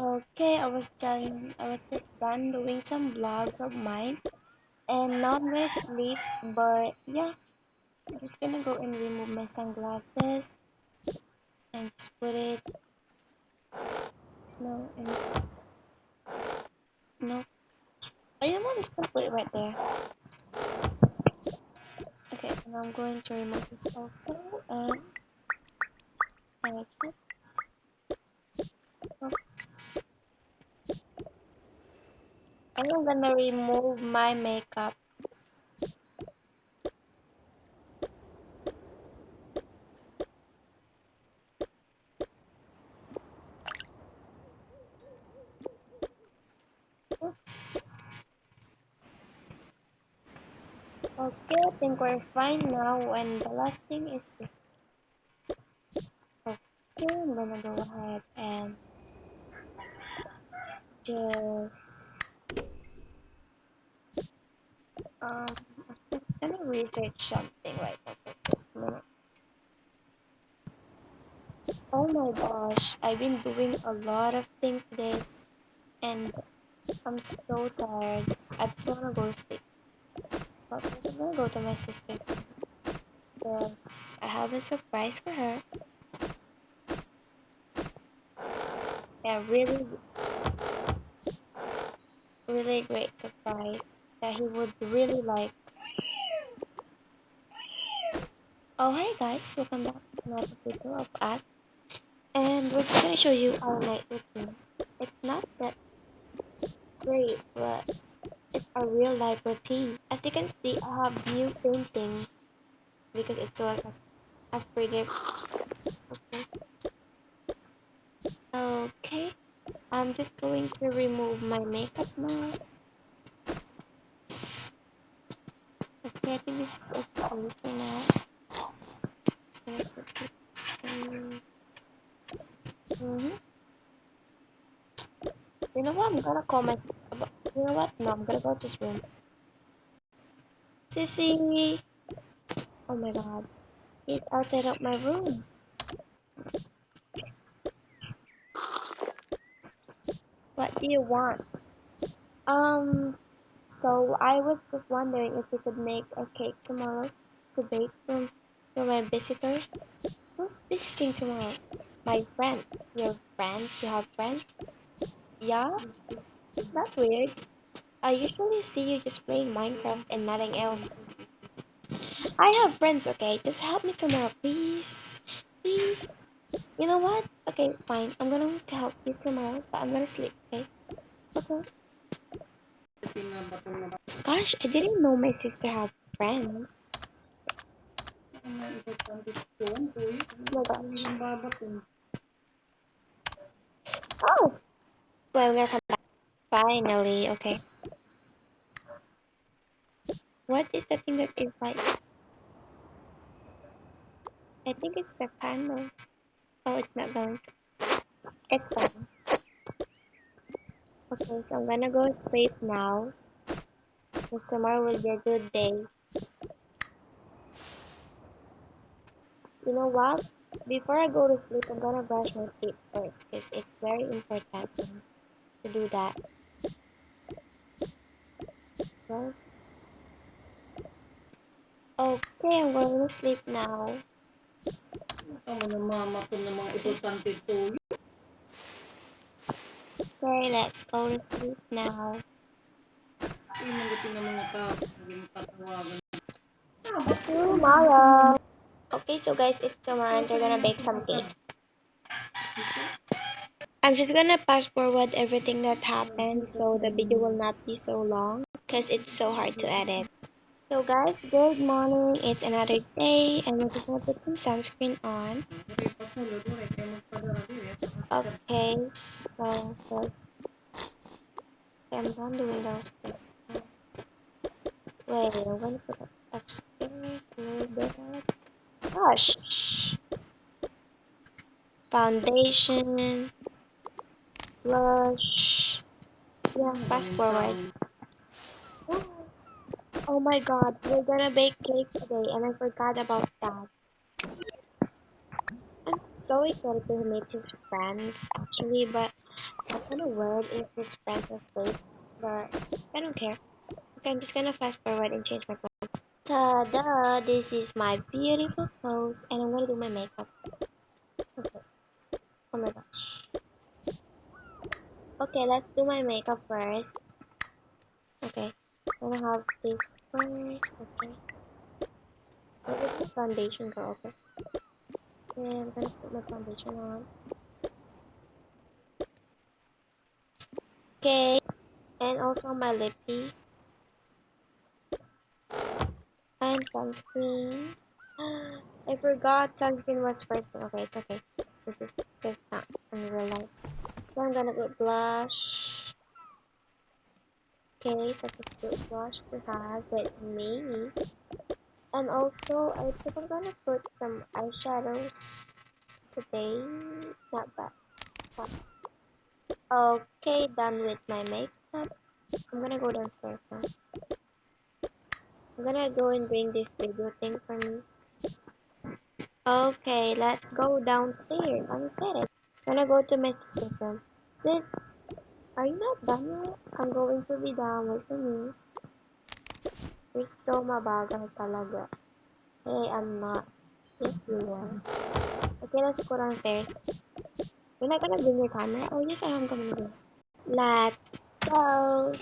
Okay, I was just done doing some vlogs of mine, and now I'm gonna sleep. But yeah, I'm just gonna go and remove my sunglasses and just put it. No, and no. Oh, you know what? I'm just gonna put it right there. Okay, and I'm going to remove this also, and I just. And I'm gonna remove my makeup. Okay, I think we're fine now, and the last thing is this. Okay, I'm gonna go ahead and just um I'm just gonna research something right now for this minute. Oh my gosh, I've been doing a lot of things today and I'm so tired. I just wanna go to sleep. But I'm gonna go to my sister because I have a surprise for her. A really really great surprise that he would really like. Oh hi guys, welcome back to another video of us. And we're just gonna show you our night routine. It's not that great, but it's a real life routine. As you can see, I have new paintings because it's so a pretty. Okay. Okay. I'm just going to remove my makeup now. Okay, I think this is okay for now. Mm-hmm. You know what? I'm gonna call my. You know what? No, I'm gonna go to this room. Sissy! Oh my god. He's outside of my room. What do you want? Um, so I was just wondering if we could make a cake tomorrow to bake for my visitors. Who's visiting tomorrow? My friends. Your friends? You have friends? Yeah? That's weird. I usually see you just playing Minecraft and nothing else. I have friends, okay? Just help me tomorrow, please. Please. You know what? Okay, fine. I'm gonna to help you tomorrow, but I'm gonna sleep, okay? Okay. Gosh, I didn't know my sister had friends. Oh my gosh. Oh! Well, I'm gonna come back. Finally, okay. What is the thing that is like? I think it's the candles. Oh, it's not going to. It's fine. Okay, so I'm gonna go sleep now. Because tomorrow will be a good day. You know what? Before I go to sleep, I'm gonna brush my teeth first. Because it's very important to do that. So, okay, I'm going to sleep now. Okay, let's go to sleep now. Tomorrow. Okay, so guys, it's tomorrow and they're gonna bake some cake. I'm just gonna fast forward everything that happened so the video will not be so long because it's so hard to edit. So guys, good morning. It's another day and we're just gonna put some sunscreen on. Okay, so first I'm done doing those things. Wait, I'm gonna put upstairs a little bit. Gosh. Foundation, blush. Yeah, fast forward. Oh my god, we're gonna bake cake today and I forgot about that. I'm so excited to meet his friends actually, but I'm kind of weird if his friends are fake, but I don't care. Okay, I'm just gonna fast forward and change my clothes. Ta-da! This is my beautiful clothes, and I'm gonna do my makeup. Okay. Oh my gosh. Okay, let's do my makeup first. Okay. I'm gonna have this first. Okay. What is the foundation girl? Okay. Okay, I'm gonna put my foundation on. Okay. And also my lippy and sunscreen. I forgot sunscreen was first. Okay, it's okay. This is just not in real life. So I'm gonna put blush. Okay, such a cute blush to have with me. And also, I think I'm gonna put some eyeshadows today. Not bad. But okay, done with my makeup. I'm gonna go downstairs now. I'm gonna go and bring this video thing for me. Okay, let's go downstairs. I'm excited. I'm gonna go to my sister's room. Sis, are you not done yet? I'm going to be done. Wait for me. You're so mabagal talaga. Hey, I'm not. Yes, you are. Okay, let's go downstairs. You're not gonna bring your camera? Oh, yes, I am gonna bring. Let's go.